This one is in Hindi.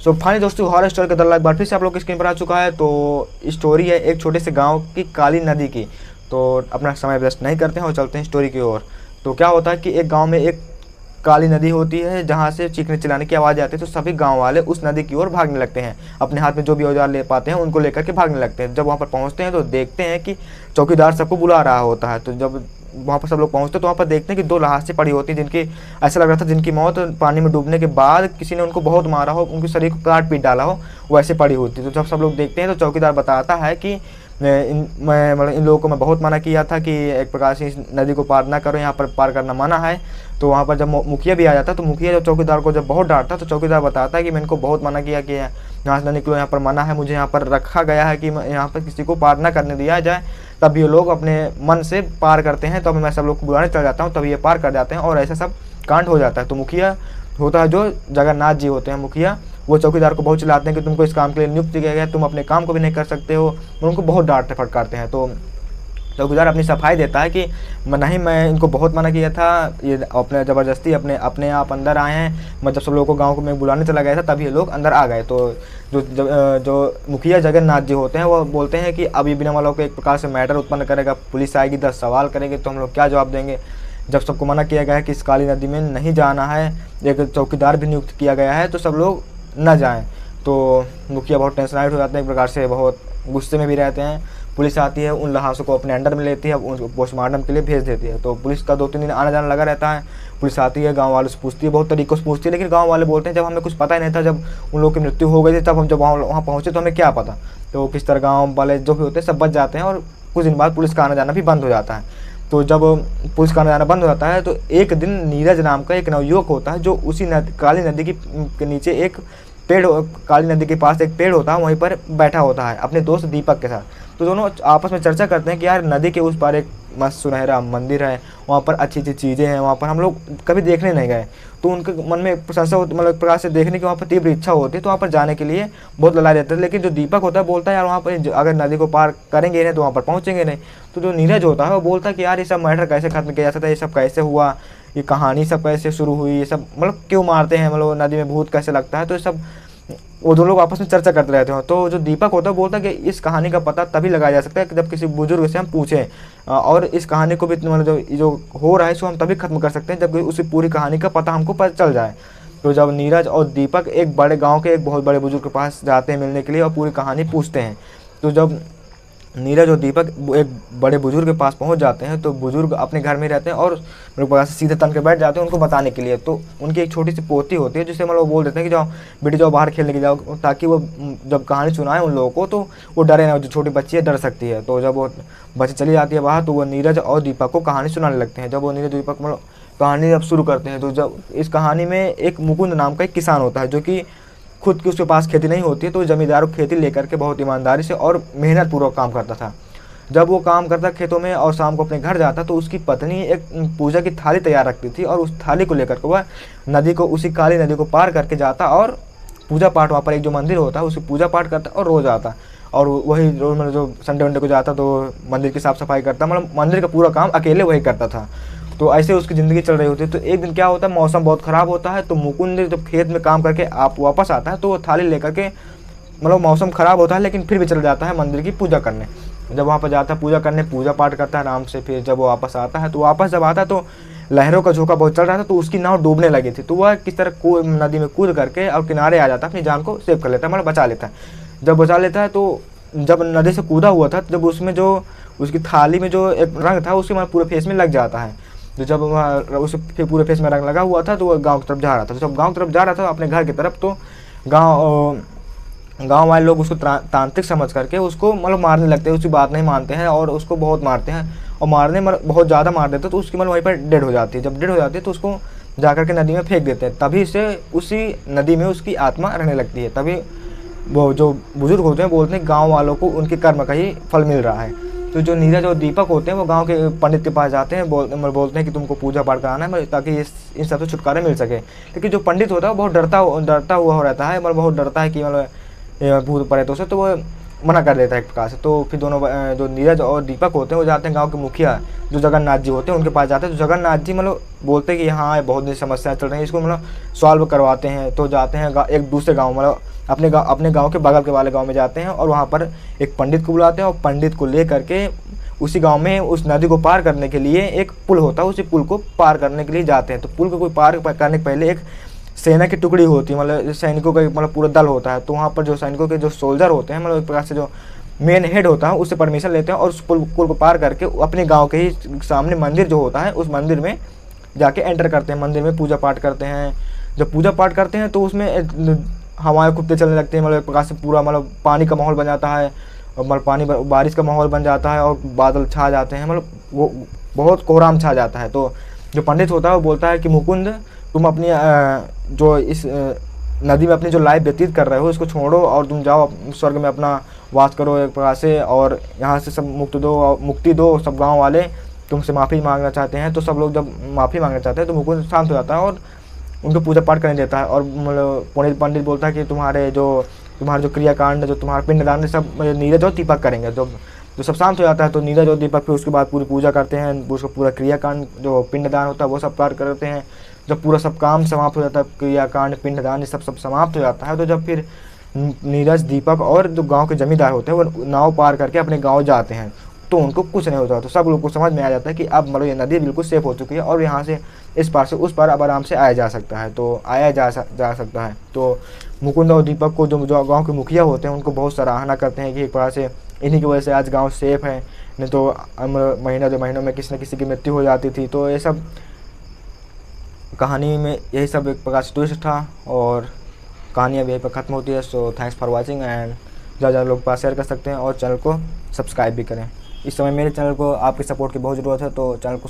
सो फाइनली दोस्तों, हॉरर स्टोरी का दल्ला एक बार फिर से आप लोग की स्क्रीन पर आ चुका है। तो स्टोरी है एक छोटे से गांव की काली नदी की। तो अपना समय वेस्ट नहीं करते हैं और चलते हैं स्टोरी की ओर। तो क्या होता है कि एक गांव में एक काली नदी होती है जहाँ से चीखने चिल्लाने की आवाज़ आती है। तो सभी गांव वाले उस नदी की ओर भागने लगते हैं, अपने हाथ में जो भी औजार ले पाते हैं उनको लेकर के भागने लगते हैं। जब वहाँ पर पहुँचते हैं तो देखते हैं कि चौकीदार सबको बुला रहा होता है। तो जब वहाँ पर सब लोग पहुँचते तो वहाँ पर देखते हैं कि 2 लाशें पड़ी होती हैं, जिनकी ऐसा लग रहा था जिनकी मौत पानी में डूबने के बाद किसी ने उनको बहुत मारा हो, उनके शरीर को काट पीट डाला हो, वैसे पड़ी होती। तो जब सब लोग देखते हैं तो चौकीदार बताता है कि मैं मतलब इन लोगों को मैं बहुत मना किया था कि एक प्रकार से इस नदी को पार ना करो, यहाँ पर पार करना मना है। तो वहाँ पर जब मुखिया भी आ जाता तो मुखिया जब चौकीदार को जब बहुत डांटता तो चौकीदार बताता है कि मैं इनको बहुत मना किया कि यहाँ से ना निकलो, यहाँ पर मना है, मुझे यहाँ पर रखा गया है कि यहाँ पर किसी को पार ना करने दिया जाए। तब ये लोग अपने मन से पार करते हैं, तब मैं सब लोग को बुलाने चल जाता हूँ, तब ये पार कर जाते हैं और ऐसा सब कांड हो जाता है। तो मुखिया होता है जो जगन्नाथ जी होते हैं मुखिया, वो चौकीदार को बहुत चिल्लाते हैं कि तुमको इस काम के लिए नियुक्त किया गया है, तुम अपने काम को भी नहीं कर सकते हो। उनको बहुत डांटते फटकारते हैं। तो चौकीदार अपनी सफाई देता है कि नहीं, मैं इनको बहुत मना किया था, ये अपने ज़बरदस्ती अपने आप अंदर आए हैं। मैं जब सब लोगों को गांव को मैं बुलाने चला गया था तभी ये लोग अंदर आ गए। तो जो मुखिया जगन्नाथ जी होते हैं वो बोलते हैं कि अब ये बिना वालों को एक प्रकार से मैटर उत्पन्न करेगा, पुलिस आएगी, 10 सवाल करेंगे तो हम लोग क्या जवाब देंगे। जब सबको मना किया गया है कि इस काली नदी में नहीं जाना है, एक चौकीदार भी नियुक्त किया गया है, तो सब लोग न जाएं। तो मुखिया बहुत टेंशनाइड हो जाते हैं, एक प्रकार से बहुत गुस्से में भी रहते हैं। पुलिस आती है, उन लाशों को अपने अंडर में लेती है, उनको पोस्टमार्टम के लिए भेज देती है। तो पुलिस का 2-3 दिन आना जाना लगा रहता है। पुलिस आती है, गांव वालों से पूछती है, बहुत तरीक़ों से पूछती है, लेकिन गांव वाले बोलते हैं जब हमें कुछ पता ही नहीं था, जब उन लोगों की मृत्यु हो गई थी तब हम जब वहाँ पहुँचे तो हमें क्या पता। तो किस तरह गाँव वाले जो भी होते हैं सब बच जाते हैं और कुछ दिन बाद पुलिस का आना जाना भी बंद हो जाता है। तो जब पुलिस का आना जाना बंद हो जाता है तो एक दिन नीरज नाम का एक नवयुवक होता है जो उसी काली नदी के नीचे एक पेड़, काली नदी के पास एक पेड़ होता है, वहीं पर बैठा होता है अपने दोस्त दीपक के साथ। तो दोनों आपस में चर्चा करते हैं कि यार नदी के उस पार एक मस्त सुनहरा मंदिर है, वहाँ पर अच्छी अच्छी चीज़ें हैं, वहाँ पर हम लोग कभी देखने नहीं गए। तो उनके मन में प्रशंसा मतलब एक प्रकार से देखने की वहाँ पर तीव्र इच्छा होती है, तो वहाँ पर जाने के लिए बहुत ललाए रहते हैं। लेकिन जो दीपक होता है बोलता है यार वहाँ पर अगर नदी को पार करेंगे नहीं तो वहाँ पर पहुँचेंगे नहीं। तो जो नीरज होता है वो बोलता है कि यार ये सब मैटर कैसे खत्म किया जा सकता है, ये सब कैसे हुआ, ये कहानी सब कैसे शुरू हुई, ये सब मतलब क्यों मारते हैं, मतलब नदी में भूत कैसे लगता है। तो ये सब वो दोनों लोग आपस में चर्चा करते रहते हो। तो जो दीपक होता है बोलता है कि इस कहानी का पता तभी लगाया जा सकता है कि जब किसी बुजुर्ग से हम पूछें, और इस कहानी को भी मतलब जो हो रहा है इसको हम तभी खत्म कर सकते हैं जब उसी पूरी कहानी का पता हमको पता चल जाए। तो जब नीरज और दीपक एक बड़े गांव के एक बहुत बड़े बुजुर्ग के पास जाते हैं मिलने के लिए और पूरी कहानी पूछते हैं। तो जब नीरज और दीपक एक बड़े बुजुर्ग के पास पहुंच जाते हैं तो बुजुर्ग अपने घर में रहते हैं और मेरे पास सीधे तन के बैठ जाते हैं उनको बताने के लिए। तो उनकी एक छोटी सी पोती होती है जिसे मतलब वो बोल देते हैं कि जाओ बेटी जाओ बाहर खेलने के जाओ, ताकि वो जब कहानी सुनाए उन लोगों को तो वो डरे ना, जो छोटी बच्ची है डर सकती है। तो जब वो बच्ची चली जाती है बाहर तो वो नीरज और दीपक को कहानी सुनाने लगते हैं। जब वो नीरज दीपक मतलब कहानी जब शुरू करते हैं तो जब इस कहानी में एक मुकुंद नाम का एक किसान होता है जो कि खुद की उसके पास खेती नहीं होती है, तो जमींदारों को खेती लेकर के बहुत ईमानदारी से और मेहनत पूर्वक काम करता था। जब वो काम करता खेतों में और शाम को अपने घर जाता तो उसकी पत्नी एक पूजा की थाली तैयार रखती थी और उस थाली को लेकर के वह नदी को, उसी काली नदी को पार करके जाता और पूजा पाठ, वहाँ पर एक जो मंदिर होता है उसकी पूजा पाठ करता और रोज आता। और वही रोज मतलब जो संडे वनडे को जाता तो मंदिर की साफ़ सफाई करता, मतलब मंदिर का पूरा काम अकेले वही करता था। तो ऐसे उसकी ज़िंदगी चल रही होती है। तो एक दिन क्या होता है, मौसम बहुत ख़राब होता है, तो मुकुंद जब खेत में काम करके आप वापस आता है तो वो थाली लेकर के, मतलब मौसम ख़राब होता है लेकिन फिर भी चल जाता है मंदिर की पूजा करने। जब वहाँ पर जाता है पूजा करने, पूजा पाठ करता है आराम से, फिर जब वो वापस आता है तो वापस जब आता है तो लहरों का झोंका बहुत चल रहा था, तो उसकी नाव डूबने लगी थी। तो वह किस तरह नदी में कूद करके और किनारे आ जाता है, अपनी जान को सेव कर लेता है, मतलब बचा लेता है। जब बचा लेता है तो जब नदी से कूदा हुआ था जब उसमें जो उसकी थाली में जो एक रंग था उसके पूरे फेस में लग जाता है। तो जब उसे पूरे फेस में रंग लगा हुआ था तो वह गांव की तरफ जा रहा था। तो जब गांव की तरफ जा रहा था अपने घर की तरफ, तो गांव वाले लोग उसको तांत्रिक समझ करके उसको मतलब मारने लगते हैं, उसकी बात नहीं मानते हैं और उसको बहुत मारते हैं और मारने बहुत ज़्यादा मार देते हैं। तो उसकी मतलब वहीं पर डेड हो जाती है। जब डेड हो जाती है तो उसको जाकर के नदी में फेंक देते हैं। तभी से उसी नदी में उसकी आत्मा रहने लगती है। तभी वो जो बुजुर्ग होते हैं बोलते हैं गाँव वालों को उनके कर्म का ही फल मिल रहा है। तो जो नीरज और दीपक होते हैं वो गांव के पंडित के पास जाते हैं, बोलते हैं कि तुमको पूजा पाठ कराना है ताकि इन सब से छुटकारा मिल सके। लेकिन जो पंडित होता है वो बहुत डरता हुआ रहता है, मतलब बहुत डरता है कि मतलब भूत प्रेतों से। तो वो मना कर देता है एक प्रकार से। तो फिर दोनों जो नीरज और दीपक होते हैं वो जाते हैं गांव के मुखिया जो जगन्नाथ जी होते हैं उनके पास जाते हैं। तो जगन्नाथ जी मतलब बोलते हैं कि हाँ ये बहुत दिन समस्याएं चल रही हैं, इसको मतलब सॉल्व करवाते हैं। तो जाते हैं एक दूसरे गाँव मतलब अपने गाँव के बगल के वाले गाँव में जाते हैं और वहाँ पर एक पंडित को बुलाते हैं और पंडित को ले करके उसी गांव में उस नदी को पार करने के लिए एक पुल होता है, उसी पुल को पार करने के लिए जाते हैं। तो पुल को कोई पार करने के पहले एक सेना की टुकड़ी होती है, मतलब सैनिकों का मतलब पूरा दल होता है। तो वहाँ पर जो सैनिकों के जो सोल्जर होते हैं मतलब एक प्रकार से जो मेन हेड होता है उससे परमिशन लेते हैं और उस पुल को पार करके अपने गाँव के ही सामने मंदिर जो होता है उस मंदिर में जाके एंटर करते हैं। मंदिर में पूजा पाठ करते हैं। जब पूजा पाठ करते हैं तो उसमें हवाएं कुत्ते चलने लगते हैं, मतलब एक प्रकार से पूरा मतलब पानी का माहौल बन जाता है और मतलब बारिश का माहौल बन जाता है और बादल छा जाते हैं, मतलब वो बहुत कोहराम छा जाता है। तो जो पंडित होता है वो बोलता है कि मुकुंद तुम अपनी जो इस नदी में अपनी जो लाइफ व्यतीत कर रहे हो इसको छोड़ो और तुम जाओ स्वर्ग में अपना वास करो एक प्रकार से, और यहाँ से सब मुक्ति दो। सब गाँव वाले तुमसे माफ़ी मांगना चाहते हैं। तो सब लोग जब माफ़ी मांगना चाहते हैं तो मुकुंद शांत हो जाता है और उनको पूजा पाठ करने देता है। और मतलब पंडित बोलता है कि तुम्हारे जो क्रियाकांड जो तुम्हारा पिंडदान सब नीरज और दीपक करेंगे। जो सब शांत हो जाता है तो नीरज और दीपक फिर उसके बाद पूरी पूजा करते हैं, उसका पूरा क्रियाकांड जो पिंडदान होता है वो सब कार्य करते हैं। जब पूरा सब काम समाप्त हो जाता है, क्रियाकांड पिंडदान ये सब समाप्त हो जाता है, तो जब फिर नीरज दीपक और जो गाँव के जमींदार होते हैं वो नाव पार करके अपने गाँव जाते हैं तो उनको कुछ नहीं होता। तो सब लोग को समझ में आ जाता है कि अब मतलब ये नदी बिल्कुल सेफ हो चुकी है और यहाँ से इस पार से उस पार अब आराम से आया जा सकता है। तो आया जा सकता है। तो मुकुंद और दीपक को जो गांव के मुखिया होते हैं उनको बहुत सराहना करते हैं कि एक प्रकार से इन्हीं की वजह से आज गांव सेफ है, नहीं तो महीनों 2 महीनों में किसी न किसी की मृत्यु हो जाती थी। तो ये सब कहानी में यही सब एक प्रकार से ट्विस्ट था और कहानी अब यहीं पर ख़त्म होती है। So thanks for watching and ज़्यादा लोग पास शेयर कर सकते हैं और चैनल को सब्सक्राइब भी करें। इस समय मेरे चैनल को आपके सपोर्ट की बहुत ज़रूरत है, तो चैनल को